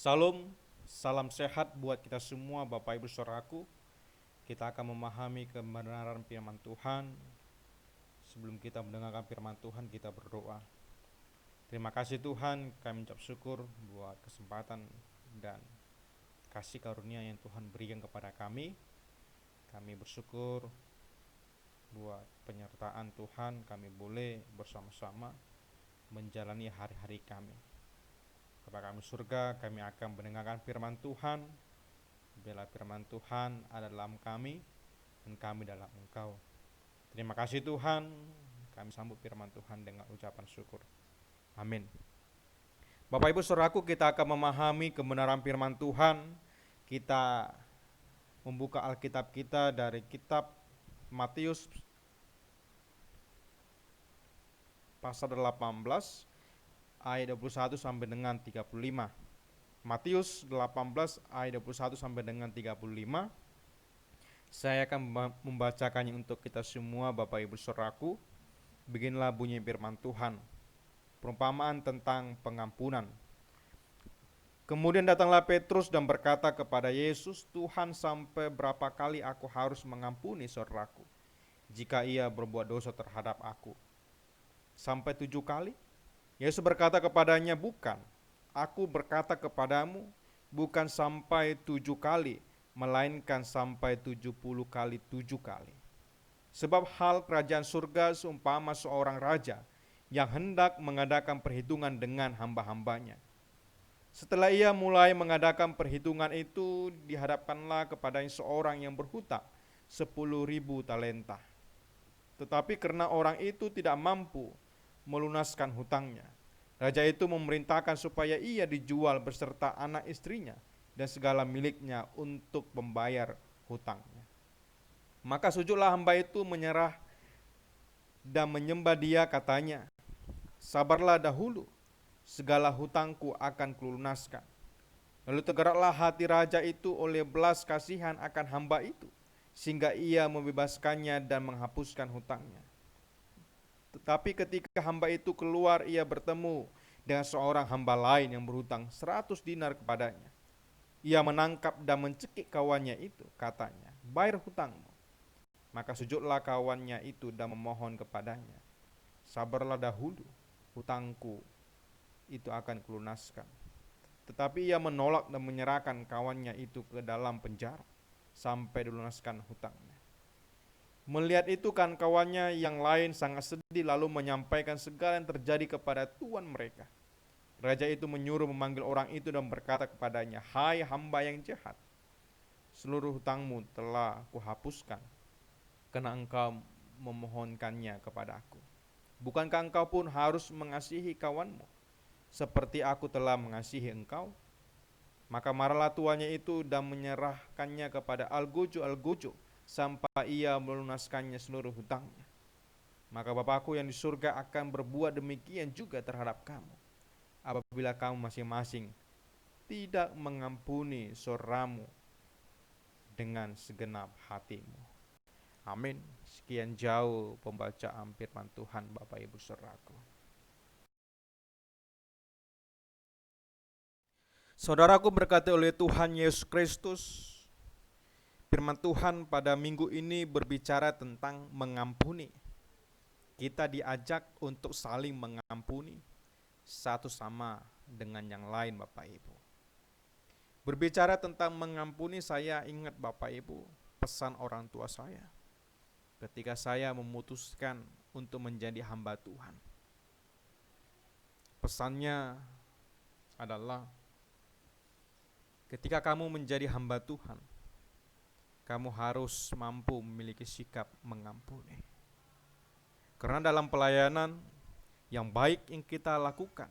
Salam, salam sehat buat kita semua Bapak Ibu Saudaraku. Kita akan memahami kebenaran firman Tuhan. Sebelum kita mendengarkan firman Tuhan, kita berdoa. Terima kasih Tuhan, kami ucap syukur buat kesempatan dan kasih karunia yang Tuhan berikan kepada kami. Kami bersyukur buat penyertaan Tuhan, kami boleh bersama-sama menjalani hari-hari kami. Bapa kami surga, kami akan mendengarkan firman Tuhan. Biarlah firman Tuhan ada dalam kami dan kami dalam Engkau. Terima kasih Tuhan, kami sambut firman Tuhan dengan ucapan syukur. Amin. Bapak Ibu Saudaraku, kita akan memahami kebenaran firman Tuhan. Kita membuka Alkitab kita dari kitab Matius pasal 18 ayat 21 sampai dengan 35. Matius 18 ayat 21 sampai dengan 35. Saya akan membacakannya untuk kita semua Bapak Ibu Saudaraku. Beginilah bunyi firman Tuhan. Perumpamaan tentang pengampunan. Kemudian datanglah Petrus dan berkata kepada Yesus, "Tuhan, sampai berapa kali aku harus mengampuni saudaraku jika ia berbuat dosa terhadap aku? Sampai 7 kali?" Yesus berkata kepadanya, "Bukan, aku berkata kepadamu, bukan sampai 7 kali, melainkan sampai 70 kali 7 kali. Sebab hal kerajaan surga seumpama seorang raja yang hendak mengadakan perhitungan dengan hamba-hambanya. Setelah ia mulai mengadakan perhitungan itu, dihadapkanlah kepadanya seorang yang berhutang 10.000 talenta. Tetapi karena orang itu tidak mampu melunaskan hutangnya, raja itu memerintahkan supaya ia dijual beserta anak istrinya dan segala miliknya untuk membayar hutangnya. Maka sujudlah hamba itu menyerah dan menyembah dia, katanya, 'Sabarlah dahulu, segala hutangku akan kulunaskan.' Lalu tergeraklah hati raja itu oleh belas kasihan akan hamba itu, sehingga ia membebaskannya dan menghapuskan hutangnya. Tetapi ketika hamba itu keluar, ia bertemu dengan seorang hamba lain yang berhutang 100 dinar kepadanya. Ia menangkap dan mencekik kawannya itu, katanya, 'Bayar hutangmu.' Maka sujudlah kawannya itu dan memohon kepadanya, 'Sabarlah dahulu, hutangku itu akan kulunaskan.' Tetapi ia menolak dan menyerahkan kawannya itu ke dalam penjara sampai dilunaskan hutangnya. Melihat itu kawan-kawannya yang lain sangat sedih, lalu menyampaikan segala yang terjadi kepada tuan mereka. Raja itu menyuruh memanggil orang itu dan berkata kepadanya, 'Hai hamba yang jahat, seluruh hutangmu telah kuhapuskan karena engkau memohonkannya kepadaku. Bukankah engkau pun harus mengasihi kawanmu seperti aku telah mengasihi engkau?' Maka marahlah tuannya itu dan menyerahkannya kepada algojo-algojo sampai ia melunaskannya seluruh hutangnya. Maka Bapakku yang di surga akan berbuat demikian juga terhadap kamu, apabila kamu masing-masing tidak mengampuni saudaramu dengan segenap hatimu." Amin. Sekian jauh pembacaan firman Tuhan Bapak Ibu Saudaraku. Saudaraku berkati oleh Tuhan Yesus Kristus, firman Tuhan pada minggu ini berbicara tentang mengampuni. Kita diajak untuk saling mengampuni satu sama dengan yang lain Bapak Ibu. Berbicara tentang mengampuni, saya ingat Bapak Ibu pesan orang tua saya ketika saya memutuskan untuk menjadi hamba Tuhan. Pesannya adalah, ketika kamu menjadi hamba Tuhan, kamu harus mampu memiliki sikap mengampuni. Karena dalam pelayanan, yang baik yang kita lakukan,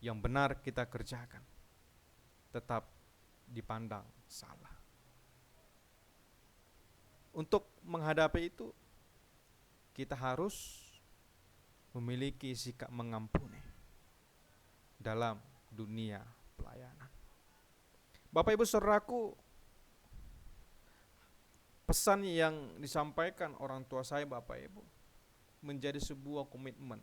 yang benar kita kerjakan, tetap dipandang salah. Untuk menghadapi itu, kita harus memiliki sikap mengampuni dalam dunia pelayanan. Bapak Ibu Saudaraku, pesan yang disampaikan orang tua saya Bapak Ibu menjadi sebuah komitmen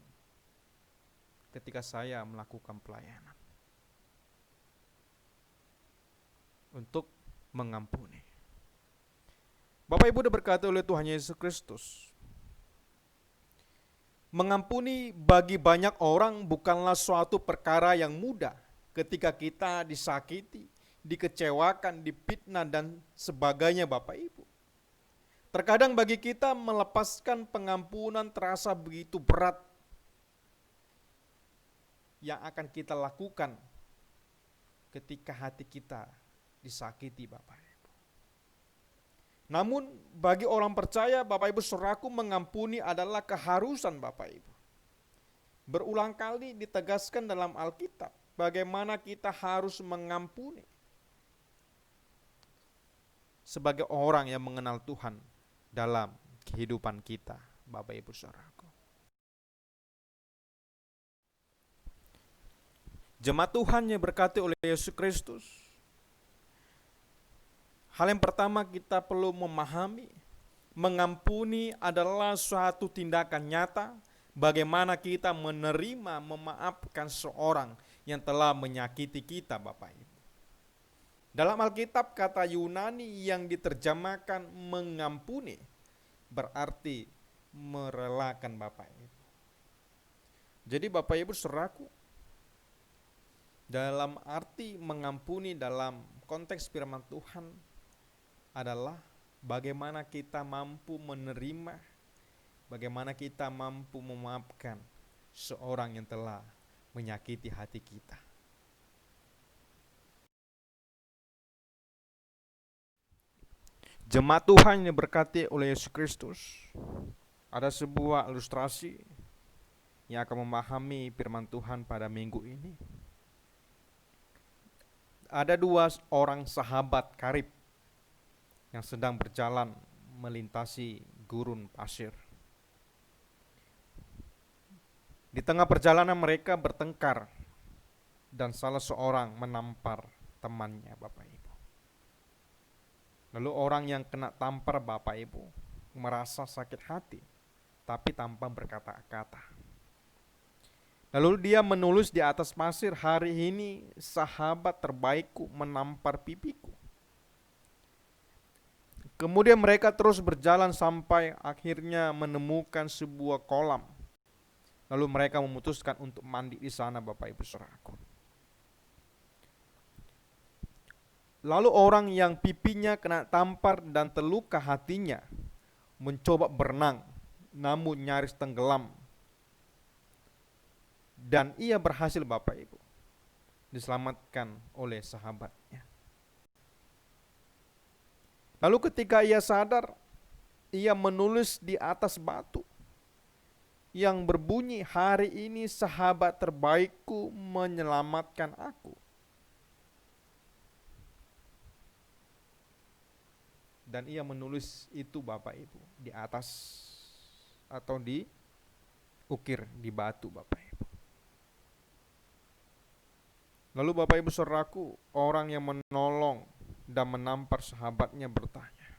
ketika saya melakukan pelayanan. untuk mengampuni. Bapak Ibu diberkati oleh Tuhan Yesus Kristus. Mengampuni bagi banyak orang bukanlah suatu perkara yang mudah ketika kita disakiti, dikecewakan, difitnah dan sebagainya Bapak Ibu. Terkadang bagi kita melepaskan pengampunan terasa begitu berat yang akan kita lakukan ketika hati kita disakiti Bapak Ibu. Namun bagi orang percaya Bapak Ibu saudaraku, mengampuni adalah keharusan Bapak Ibu. Berulang kali ditegaskan dalam Alkitab bagaimana kita harus mengampuni sebagai orang yang mengenal Tuhan dalam kehidupan kita Bapak Ibu saudaraku. Jemaat Tuhan yang berkati oleh Yesus Kristus, hal yang pertama kita perlu memahami, mengampuni adalah suatu tindakan nyata bagaimana kita menerima, memaafkan seorang yang telah menyakiti kita Bapak Ibu. Dalam Alkitab kata Yunani yang diterjemahkan mengampuni berarti merelakan Bapak Ibu. Jadi Bapak Ibu saudaraku, dalam arti mengampuni dalam konteks firman Tuhan adalah bagaimana kita mampu menerima, bagaimana kita mampu memaafkan seorang yang telah menyakiti hati kita. Jemaat Tuhan yang diberkati oleh Yesus Kristus, ada sebuah ilustrasi yang akan memahami firman Tuhan pada minggu ini. Ada dua orang sahabat karib yang sedang berjalan melintasi gurun pasir. Di tengah perjalanan mereka bertengkar dan salah seorang menampar temannya Bapak Ibu. Lalu orang yang kena tampar Bapak Ibu merasa sakit hati tapi tanpa berkata-kata. Lalu dia menulis di atas pasir, hari ini sahabat terbaikku menampar pipiku. Kemudian mereka terus berjalan sampai akhirnya menemukan sebuah kolam. Lalu mereka memutuskan untuk mandi di sana Bapak Ibu saudaraku. Lalu orang yang pipinya kena tampar dan terluka hatinya mencoba berenang namun nyaris tenggelam. Dan ia berhasil Bapak Ibu diselamatkan oleh sahabatnya. Lalu ketika ia sadar, ia menulis di atas batu yang berbunyi, hari ini sahabat terbaikku menyelamatkan aku. Dan ia menulis itu Bapak Ibu di atas atau di ukir di batu Bapak Ibu. Lalu Bapak Ibu saudaraku, orang yang menolong dan menampar sahabatnya bertanya,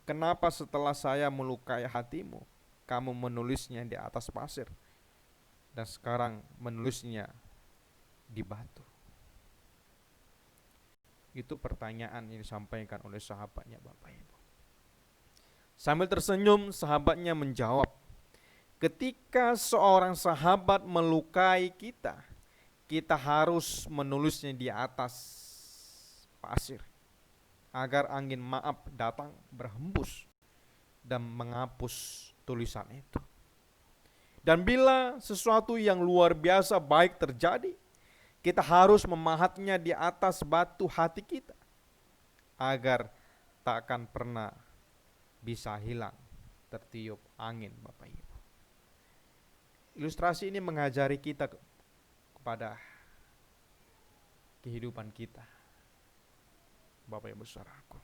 kenapa setelah saya melukai hatimu, kamu menulisnya di atas pasir dan sekarang menulisnya di batu? Itu pertanyaan yang disampaikan oleh sahabatnya Bapak Ibu. Sambil tersenyum sahabatnya menjawab, ketika seorang sahabat melukai kita, kita harus menulisnya di atas pasir agar angin maaf datang berhembus dan menghapus tulisan itu. Dan bila sesuatu yang luar biasa baik terjadi, kita harus memahatnya di atas batu hati kita agar tak akan pernah bisa hilang tertiup angin Bapak Ibu. Ilustrasi ini mengajari kita kepada kehidupan kita Bapak Ibu saudaraku.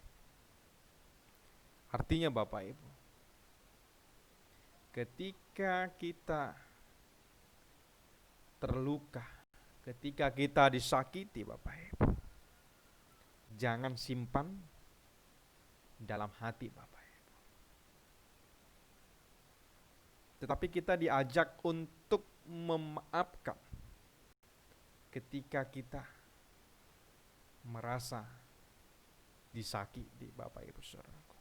Artinya Bapak Ibu, ketika kita terluka, ketika kita disakiti Bapak Ibu, jangan simpan dalam hati Bapak Ibu. Tetapi kita diajak untuk memaafkan ketika kita merasa disakiti Bapak Ibu Saudaraku.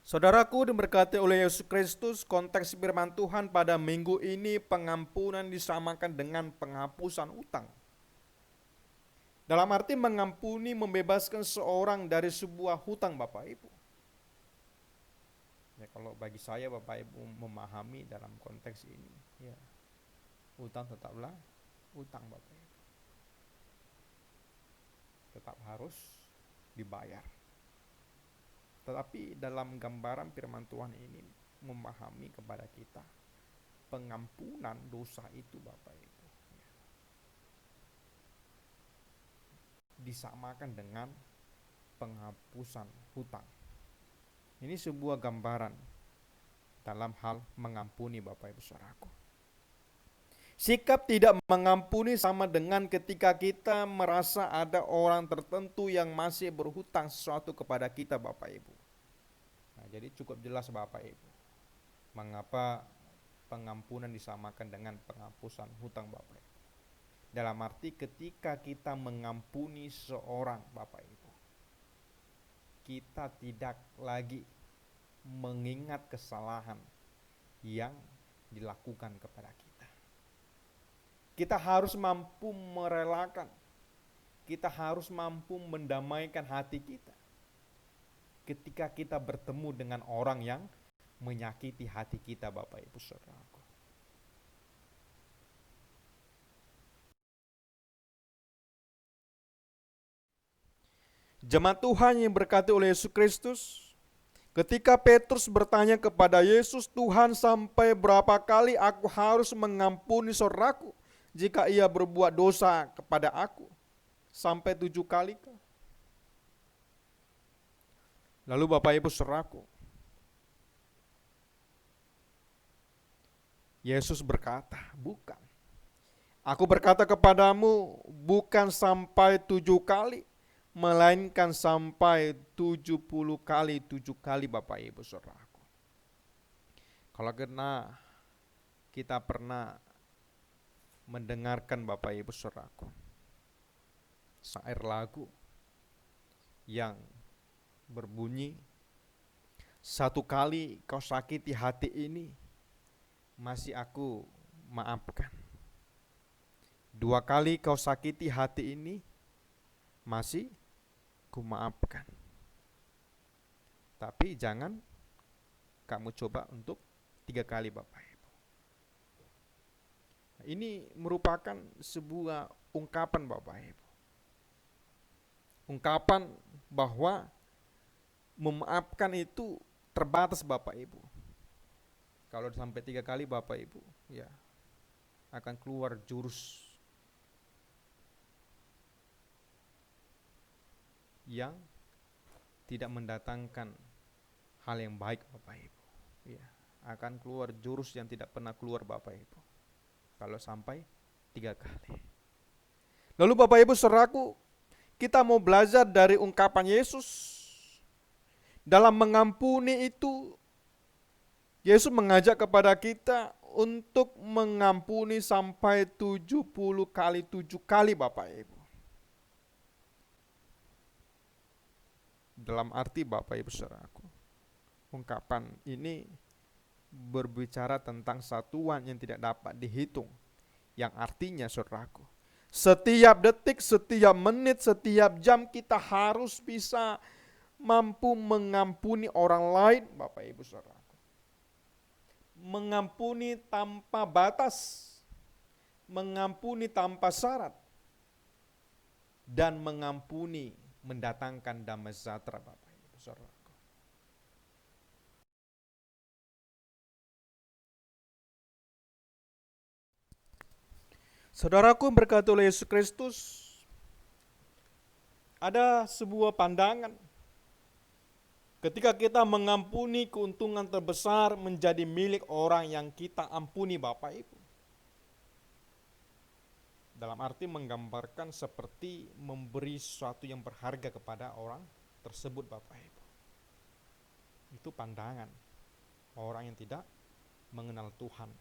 Saudaraku diberkati oleh Yesus Kristus, konteks firman Tuhan pada minggu ini pengampunan disamakan dengan penghapusan utang. Dalam arti mengampuni membebaskan seorang dari sebuah hutang Bapak Ibu. Ya, kalau bagi saya Bapak Ibu memahami dalam konteks ini, ya hutang tetaplah hutang Bapak Ibu. Tetap harus dibayar. Tetapi dalam gambaran firman Tuhan ini memahami kepada kita pengampunan dosa itu Bapak Ibu ya, disamakan dengan penghapusan hutang. Ini sebuah gambaran dalam hal mengampuni Bapak Ibu Saudaraku. Sikap tidak mengampuni sama dengan ketika kita merasa ada orang tertentu yang masih berhutang sesuatu kepada kita Bapak Ibu. Nah, jadi cukup jelas Bapak Ibu, mengapa pengampunan disamakan dengan penghapusan hutang Bapak Ibu. Dalam arti ketika kita mengampuni seorang Bapak Ibu, kita tidak lagi mengingat kesalahan yang dilakukan kepada kita. Kita harus mampu merelakan, kita harus mampu mendamaikan hati kita ketika kita bertemu dengan orang yang menyakiti hati kita Bapak Ibu Saudaraku. Jemaat Tuhan yang berkati oleh Yesus Kristus, ketika Petrus bertanya kepada Yesus, Tuhan, sampai berapa kali aku harus mengampuni saudaraku jika ia berbuat dosa kepada aku? Sampai 7 kali kah? Lalu Bapak Ibu Saudaraku, Yesus berkata, bukan. Aku berkata kepadamu, bukan sampai 7 kali, melainkan sampai 70 kali 7 kali Bapak Ibu Saudaraku. Kalau kita pernah mendengarkan Bapak Ibu Saudaraku syair lagu yang berbunyi, 1 kali kau sakiti hati ini, masih aku maafkan. 2 kali kau sakiti hati ini, masih ku maafkan. Tapi jangan kamu coba untuk 3 kali Bapak Ibu. Ini merupakan sebuah ungkapan Bapak Ibu. Ungkapan bahwa memaafkan itu terbatas Bapak Ibu. Kalau sampai 3 kali Bapak Ibu, ya akan keluar jurus yang tidak mendatangkan hal yang baik Bapak Ibu. Ya, akan keluar jurus yang tidak pernah keluar Bapak Ibu kalau sampai 3 kali. Lalu Bapak Ibu Saudaraku, kita mau belajar dari ungkapan Yesus. Dalam mengampuni itu, Yesus mengajak kepada kita untuk mengampuni sampai 70 kali 7 kali Bapak Ibu. Dalam arti Bapak Ibu Saudaraku, ungkapan ini berbicara tentang satuan yang tidak dapat dihitung, yang artinya saudaraku, setiap detik, setiap menit, setiap jam kita harus bisa mampu mengampuni orang lain Bapak Ibu Saudaraku. Mengampuni tanpa batas, mengampuni tanpa syarat, dan mengampuni mendatangkan damai sejahtera Bapak Ibu Saudaraku. Saudaraku berkati oleh Yesus Kristus, ada sebuah pandangan ketika kita mengampuni, keuntungan terbesar menjadi milik orang yang kita ampuni Bapak Ibu. Dalam arti menggambarkan seperti memberi sesuatu yang berharga kepada orang tersebut Bapak Ibu. Itu pandangan orang yang tidak mengenal Tuhan.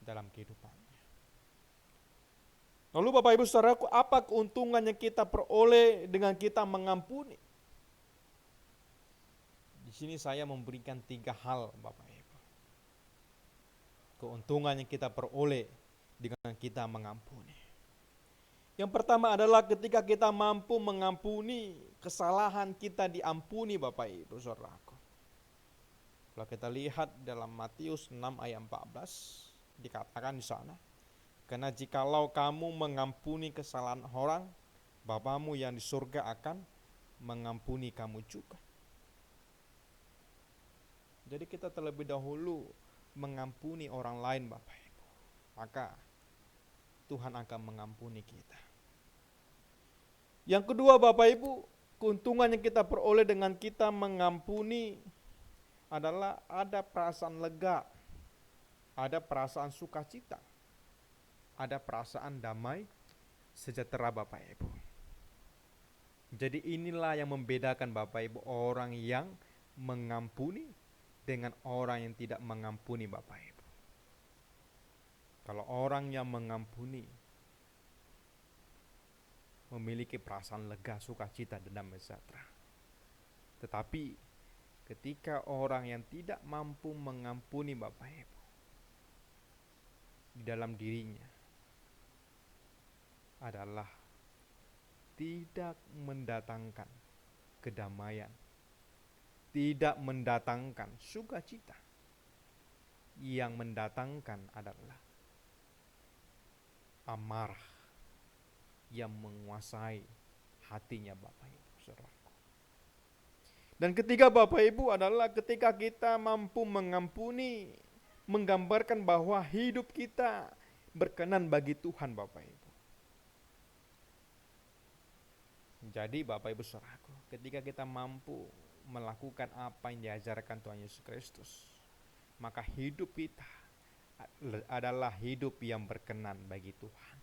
dalam kehidupannya. Lalu Bapak Ibu Saudaraku, apa keuntungan yang kita peroleh dengan kita mengampuni? Di sini saya memberikan 3 hal Bapak Ibu. Keuntungan yang kita peroleh dengan kita mengampuni. Yang pertama adalah ketika kita mampu mengampuni, kesalahan kita diampuni Bapak Ibu Saudaraku. Kalau kita lihat dalam Matius 6 ayat 14, dikatakan di sana, karena jikalau kamu mengampuni kesalahan orang, Bapamu yang di surga akan mengampuni kamu juga. Jadi kita terlebih dahulu mengampuni orang lain Bapak Ibu, maka Tuhan akan mengampuni kita. Yang kedua Bapak Ibu, keuntungan yang kita peroleh dengan kita mengampuni adalah ada perasaan lega, ada perasaan sukacita, ada perasaan damai sejahtera Bapak Ibu. Jadi inilah yang membedakan Bapak Ibu orang yang mengampuni dengan orang yang tidak mengampuni Bapak Ibu. Kalau orang yang mengampuni memiliki perasaan lega, sukacita, dan damai sejahtera. Tetapi ketika orang yang tidak mampu mengampuni Bapak Ibu, di dalam dirinya adalah tidak mendatangkan kedamaian, tidak mendatangkan sukacita. Yang mendatangkan adalah amarah yang menguasai hatinya Bapak Ibu Saudaraku. Dan ketiga Bapak Ibu adalah ketika kita mampu mengampuni, menggambarkan bahwa hidup kita berkenan bagi Tuhan Bapak Ibu. Jadi Bapak Ibu Saudaraku, ketika kita mampu melakukan apa yang diajarkan Tuhan Yesus Kristus, maka hidup kita adalah hidup yang berkenan bagi Tuhan.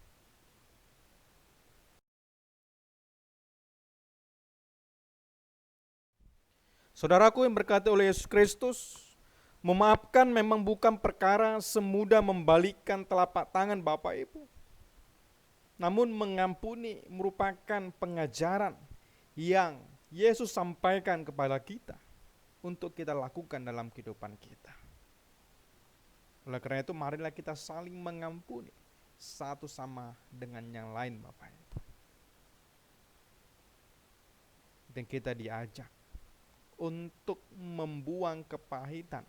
Saudaraku yang berkati oleh Yesus Kristus, memaafkan memang bukan perkara semudah membalikkan telapak tangan Bapak Ibu. Namun mengampuni merupakan pengajaran yang Yesus sampaikan kepada kita untuk kita lakukan dalam kehidupan kita. Oleh karena itu marilah kita saling mengampuni satu sama dengan yang lain Bapak Ibu. Dan kita diajak untuk membuang kepahitan,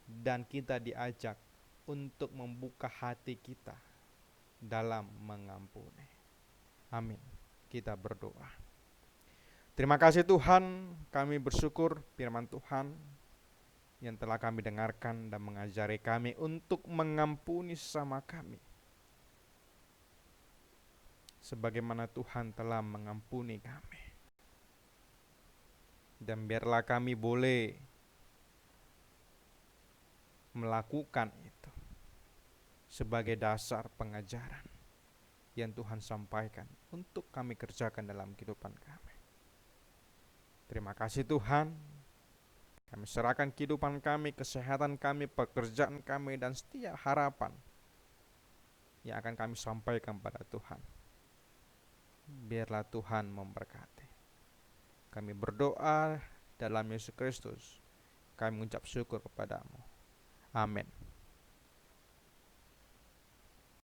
dan kita diajak untuk membuka hati kita dalam mengampuni. Amin. Kita berdoa. Terima kasih Tuhan, kami bersyukur firman Tuhan yang telah kami dengarkan dan mengajari kami untuk mengampuni sesama kami, sebagaimana Tuhan telah mengampuni kami. Dan biarlah kami boleh melakukan itu sebagai dasar pengajaran yang Tuhan sampaikan untuk kami kerjakan dalam kehidupan kami. Terima kasih Tuhan. Kami serahkan kehidupan kami, kesehatan kami, pekerjaan kami, dan setiap harapan yang akan kami sampaikan pada Tuhan. Biarlah Tuhan memberkati. Kami berdoa dalam Yesus Kristus. Kami mengucap syukur kepadamu. Amin.